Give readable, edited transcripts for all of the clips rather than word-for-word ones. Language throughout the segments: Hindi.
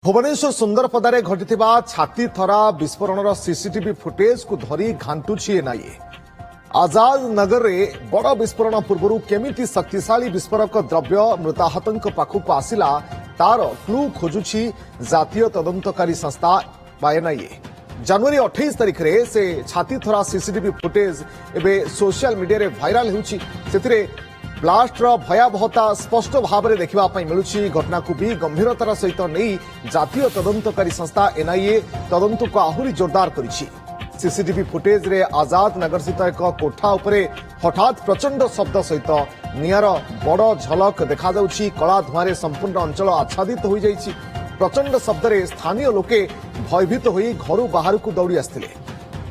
भुवनेश्वर सुंदरपदारे घटिथिबा छाती थरा विस्फोरण सीसीटीवी फुटेज को धरी घांटुछि एनआईए। आजाद नगर में बड़ विस्फोरण पूर्व केमिति शक्तिशाली विस्फोरक द्रव्य मृताहतों पाखक आसिला तार क्लू खोजुछि जातीय तदंतकारी संस्था एनआईए। जनवरी 28 तारिख रे से छाती थरा सीसीटीवी फुटेज एबे सोशल मीडिया रे भाइराल होउछि। सेतिरे ब्लास्टर भयावहता स्पष्ट भाव में देखा मिलूँ। घटना को भी गंभीरतार सहित नहीं जातीय तदंतकारी संस्था एनआईए तदंत को आहरी जोरदार करिछि। सीसीटीवी फुटेज रे आजाद नगर स्थित एक कोठा उपरे हठात प्रचंड शब्द सहित निआर बड़ झलक देखा जाउछि। कला धुआं संपूर्ण अंचल आच्छादित हो जाइछि। प्रचंड शब्द रे स्थानीय लोके भयभीत होई घर बाहर को दौड़ी आसिथिले।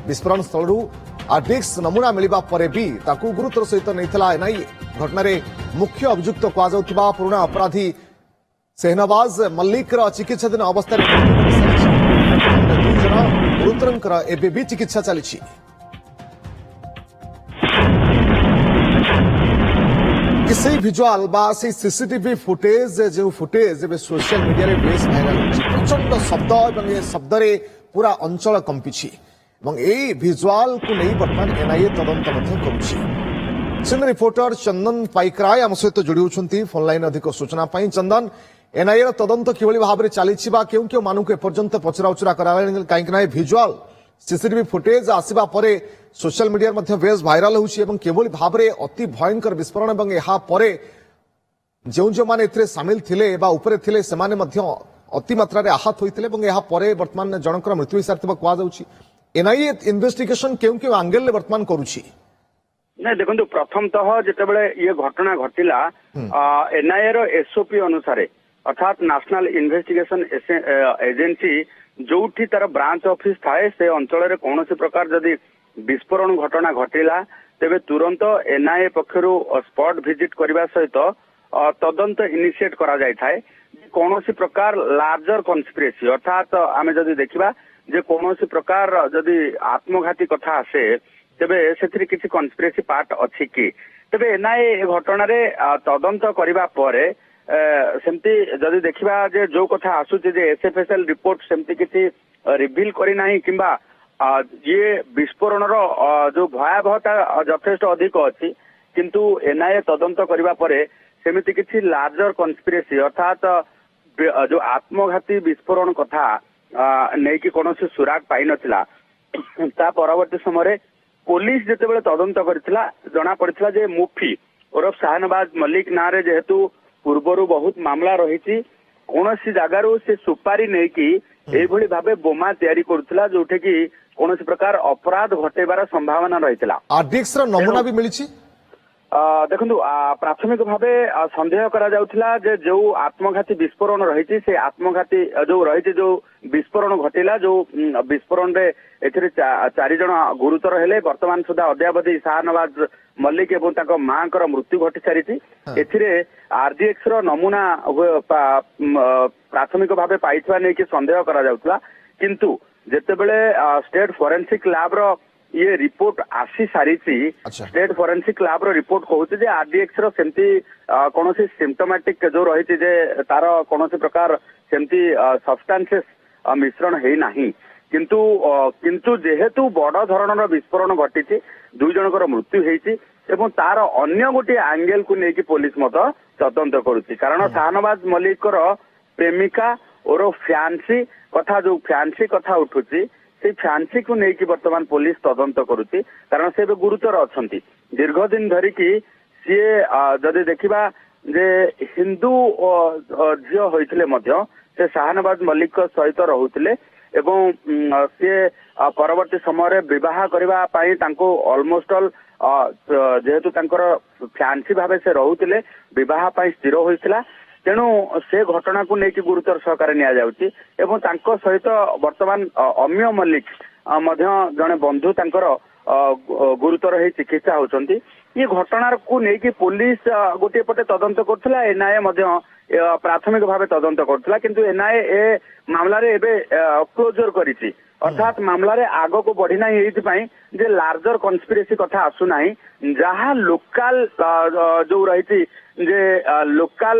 विस्फोरण स्थल आरडीएक्स नमूना मिलिबा परे भी ताकू गुरुतर सहित नैथिला एनआईए। घटना मुख्य अभियुक्त कुआ पुराना अपराधी सेहनवाज मल्लिक चिकित्साधीन अवस्था दुई जन गुरुतर एबे भी चिकित्सा चली। भिजुआल बा से सीसीटीवी फुटेज जो फुटेज एबे सोशल मीडिया रे बेस भाइराल होछि। प्रचंड शब्द एवं ए शब्द रे पूरा अंचल कंपिछि এবং এই ভিজুয়াল को नहीं बर्तमान एनआईए तदंत करुछि। सिंध रिपोर्टर चंदन पाइकराय आम सहित जोड़ी होती फोन लाइन अधिक सूचना पाई। चंदन, एनआईए तदंत किभली भाव में चली क्यों क्यों मानक एपर्यंत पचराउचरा करें कहीं भिजुआल सीसीटीवी फुटेज आसवा परे सोशल मीडिया मध्य बेस भाइराल होछि एवं किभली भाव में अति भयंकर विस्फोरण एवं या परे जो जो माने एथिरे शामिल थिले बा उपरे थिले सेमाने मध्य अति मात्रा रे आहत होइथिले एवं या परे वर्तमान जनकर मृत्यु हिसाब कुआ जाउछि। एनआईए इन्वेस्टिगेशन केउ केउ एंगल ले वर्तमान करूछि। नहीं देखो प्रथमतः जितेबाला ये घटना घटिला एनआईए रो एसओपी अनुसार अर्थात नेशनल इन्वेस्टिगेशन एजेंसी जोठी तार ब्रांच ऑफिस थाए से अंचल रे कोनोसी प्रकार जदि विस्फोरण घटना घटिला तेबे तुरंत एनआईए पक्षरु स्पॉट विजिट करबा सहित तदंत इनिशिएट करा जाय थाए। कोनोसी प्रकार लार्जर कन्स्पिरेसी अर्थात आमे जदि देखिबा जे कोनोसी प्रकार जदि आत्मघाती कथा आसे तेबे सेथि किछि कन्स्पिरेसी पार्ट अछि कि तेबे एनआईए घटना रे तदंत करबा परे सेमती जदि देखिबा जे जो कथा आसुछि जे एसएफएसएल रिपोर्ट सेमती किछि रिवील करि नाही किंबा ये विस्फोरण रो जो भयावहता यथेष्ट अधिक अछि किंतु एनआईए तदंत करबा परे सेमिति किछि लार्जर कन्स्पिरेसी अर्थात जो आत्मघाती विस्फोरण कथा नहीं कि कौन सुराग पाई नथिला। ता परवर्ती समय पुलिस जितेबाला तदंत करथिला जना पड़िथिला जे मुफी ओरफ शाहनवाज मल्लिक नारे जेहेतु पूर्वरु बहुत मामला रहिछि कोनोसी जगारु से सुपारी नहीं कि एभली भाबे बोमा तयारी करथिला जोठे कि कोनोसी प्रकार अपराध घटेबार संभावना रहिथिला। आरडीएक्स रो नमूना भी मिलिछि। देखो प्राथमिक भावे सन्देह करा जाउथिला जे जो आत्मघाती विस्फोरण रही से आत्मघाती जो रही जो विस्फोरण घटिला जो विस्फोरण रे एथिरे 4 जन गुरुतर हेले वर्तमान सुधा अद्यावधि शाहनवाज मल्लिक एवं ताको मांकर मृत्यु घटी सारिछि। एथिरे आरडीएक्स रो नमूना प्राथमिक भावे पाइथवा नै कि सन्देह करा जाउथिला किंतु जेतेबेले स्टेट फोरेंसिक लैब रो ये रिपोर्ट आसी सारी स्टेट फोरेंसिक लैब रो रिपोर्ट कहूँ जे आरडीएक्स रो सेमती कोनोसी सिम्पटोमेटिक जो रही जे तार कोनोसी प्रकार सेमती सब्सटेंसेस मिश्रण है नाही किंतु किंतु जेहेतु बड़ धरणर विस्फोरण घटी 2 जनकर मृत्यु होती एवं तार अन्य गोटे एंगल को लेकिन पुलिस मत तदंत करुच्ची कारण शाहनवाज मल्लिक प्रेमिका और फैंसी कथा जो फैंसी कथा उठुची से फैंसी को लेकिन वर्तमान पुलिस तदंत करुच्ची कारण से गुरुतर अच्छा दीर्घ दिन धरिकी सी जदि देखा जे हिंदू झील होते से शाहनवाज मल्लिक सहित रोते एवं सी परवर्ती समय विवाह करने ऑलमोस्ट ऑल जेहेतु फैंसी भाव से रोते विवाह स्थिर होता तेणु से घटना को लेकिन गुरुतर सहकार निया सहित वर्तमान अम्य मल्लिक जड़े बंधु गुरुतर ही चिकित्सा होती ये घटना को लेकिन पुलिस गोटे पटे तदंत करथिला एनआईए प्राथमिक भाव तदंत करथिला किंतु एनआईए ए मामला रे एबे क्लोजर करिछि अर्थात मामला रे आगो को बढ़ी नाही एइथिपाई जे लार्जर कन्स्पिरेसी कथा आसु नाही जहाँ लोकल जो रही जे लोकल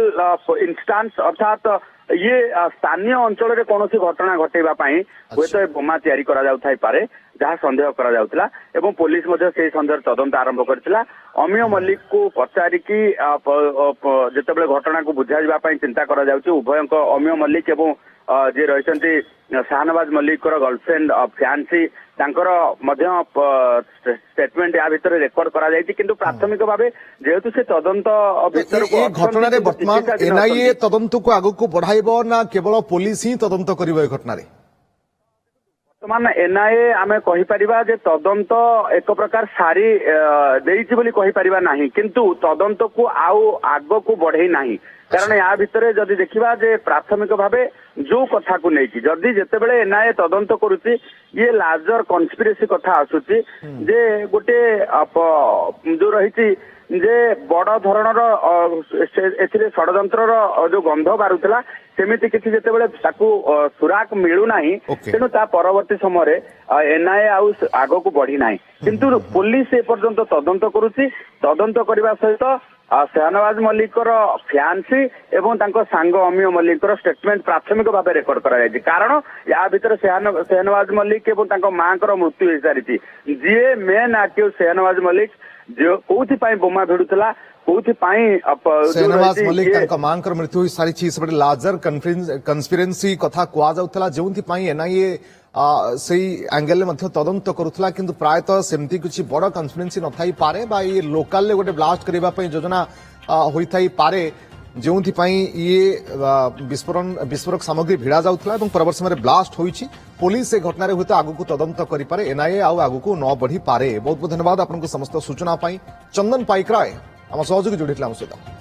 इंस्टांस अर्थात ଇଏ ସ୍ଥାନୀୟ ଅଞ୍ଚଳରେ କୌଣସି ଘଟଣା ଘଟେଇବା ପାଇଁ ହୁଏତ ଏ ବୋମା ତିଆରି କରାଯାଉଥାଇପାରେ ଯାହା ସନ୍ଦେହ କରାଯାଉଥିଲା ଏବଂ ପୋଲିସ ମଧ୍ୟ ସେହି ସନ୍ଦେହର ତଦନ୍ତ ଆରମ୍ଭ କରିଥିଲା। ଅମିୟ ମଲ୍ଲିକକୁ ପଚାରିକି ଯେତେବେଳେ ଘଟଣାକୁ ବୁଝାଯିବା ପାଇଁ ଚିନ୍ତା କରାଯାଉଛି ଉଭୟଙ୍କ ଅମିୟ ମଲ୍ଲିକ ଏବଂ ଯିଏ ରହିଛନ୍ତି ଶାହନବାଜ ମଲ୍ଲିକର ଗର୍ଲଫ୍ରେଣ୍ଡ ଫ୍ୟାନ୍ସି ତାଙ୍କର ମଧ୍ୟ ଷ୍ଟେଟମେଣ୍ଟ ୟା ଭିତରେ ରେକର୍ଡ କରାଯାଇଛି କିନ୍ତୁ ପ୍ରାଥମିକ ଭାବେ ଯେହେତୁ ସେ ତଦନ୍ତ ଭିତରକୁ ଏ ଘଟଣାରେ ବର୍ତ୍ତମାନ ଏନ୍ଆଇଏ ତଦନ୍ତକୁ ଆଗକୁ ବଢାଇବ ନା କେବଳ ପୋଲିସ ହିଁ ତଦନ୍ତ କରିବ ଏ ଘଟଣାରେ? ବର୍ତ୍ତମାନ ଏନ୍ଆଇଏ ଆମେ କହିପାରିବା ଯେ ତଦନ୍ତ ଏକ ପ୍ରକାର ସାରି ଦେଇଛି ବୋଲି କହିପାରିବା ନାହିଁ କିନ୍ତୁ ତଦନ୍ତକୁ ଆଉ ଆଗକୁ ବଢେଇ ନାହିଁ କାରଣ ୟା ଭିତରେ ଯଦି ଦେଖିବା ଯେ ପ୍ରାଥମିକ ଭାବେ ଯୋଉ କଥାକୁ ନେଇକି ଯଦି ଯେତେବେଳେ ଏନ୍ଆଇଏ ତଦନ୍ତ କରୁଛି ଇଏ ଲାର୍ଜର କନସ୍ପିରେସି କଥା ଆସୁଛି ଯେ ଗୋଟେ ଯୋଉ ରହିଛି ଯେ ବଡ ଧରଣର ଏଥିରେ ଷଡଯନ୍ତ୍ରର ଯୋଉ ଗନ୍ଧ ବାରୁଥିଲା ସେମିତି କିଛି ଯେତେବେଳେ ତାକୁ ସୁରାକ ମିଳୁନାହିଁ ତେଣୁ ତା ପରବର୍ତ୍ତୀ ସମୟରେ ଏନ୍ଆଇଏ ଆଉ ଆଗକୁ ବଢି ନାହିଁ କିନ୍ତୁ ପୋଲିସ ଏପର୍ଯ୍ୟନ୍ତ ତଦନ୍ତ କରୁଛି ତଦନ୍ତ କରିବା ସହିତ ଶାହନବାଜ ମଲ୍ଲିକର ଫ୍ୟାନ୍ସି ଏବଂ ତାଙ୍କ ସାଙ୍ଗ ଅମିୟ ମଲ୍ଲିକର ଷ୍ଟେଟମେଣ୍ଟ ପ୍ରାଥମିକ ଭାବେ ରେକର୍ଡ କରାଯାଇଛି କାରଣ ୟା ଭିତରେ ଶାହନବାଜ ମଲ୍ଲିକ ଏବଂ ତାଙ୍କ ମାଙ୍କର ମୃତ୍ୟୁ ହେଇସାରିଛି ଯିଏ ମେନ୍ ଆକ୍ୟୁଜ ଶାହନବାଜ ମଲ୍ଲିକ କୋଉଥିପାଇଁ ବୋମା ଭିଡୁଥିଲା କୋଉଥିପାଇଁ ଶାହନବାଜ ମଲ୍ଲିକ ତାଙ୍କ ମାଙ୍କର ମୃତ୍ୟୁ ହୋଇସାରିଛି ସେପଟେ ଲାର୍ଜର କନସ୍ପିରେନ୍ସି କଥା କୁହାଯାଉଥିଲା ଯେଉଁଥିପାଇଁ ଏନ୍ଆଇଏ ସେଇ ଆଙ୍ଗେଲରେ ମଧ୍ୟ ତଦନ୍ତ କରୁଥିଲା କିନ୍ତୁ ପ୍ରାୟତଃ ସେମିତି କିଛି ବଡ କନସ୍ପିରେନ୍ସି ନଥାଇପାରେ ବା ଇଏ ଲୋକାଲରେ ଗୋଟେ ବ୍ଲାଷ୍ଟ କରିବା ପାଇଁ ଯୋଜନା ହୋଇଥାଇପାରେ ଯେଉଁଥିପାଇଁ ଇଏ ବିସ୍ଫୋରକ ସାମଗ୍ରୀ ଭିଡ଼ା ଯାଉଥିଲା ଏବଂ ପରବର୍ତ୍ତୀ ସମୟରେ ବ୍ଲାଷ୍ଟ ହୋଇଛି ପୋଲିସ ଏ ଘଟଣାରେ ହୁଏତ ଆଗକୁ ତଦନ୍ତ କରିପାରେ ଏନ୍ଆଇଏ ଆଉ ଆଗକୁ ନ ବଢିପାରେ। ବହୁତ ବହୁତ ଧନ୍ୟବାଦ ଆପଣଙ୍କୁ ସମସ୍ତ ସୂଚନା ପାଇଁ। ଚନ୍ଦନ ପାଇକରାୟ ଆମ ସହଯୋଗୀ ଯୋଡ଼ିଥିଲେ ଆମ ସହିତ।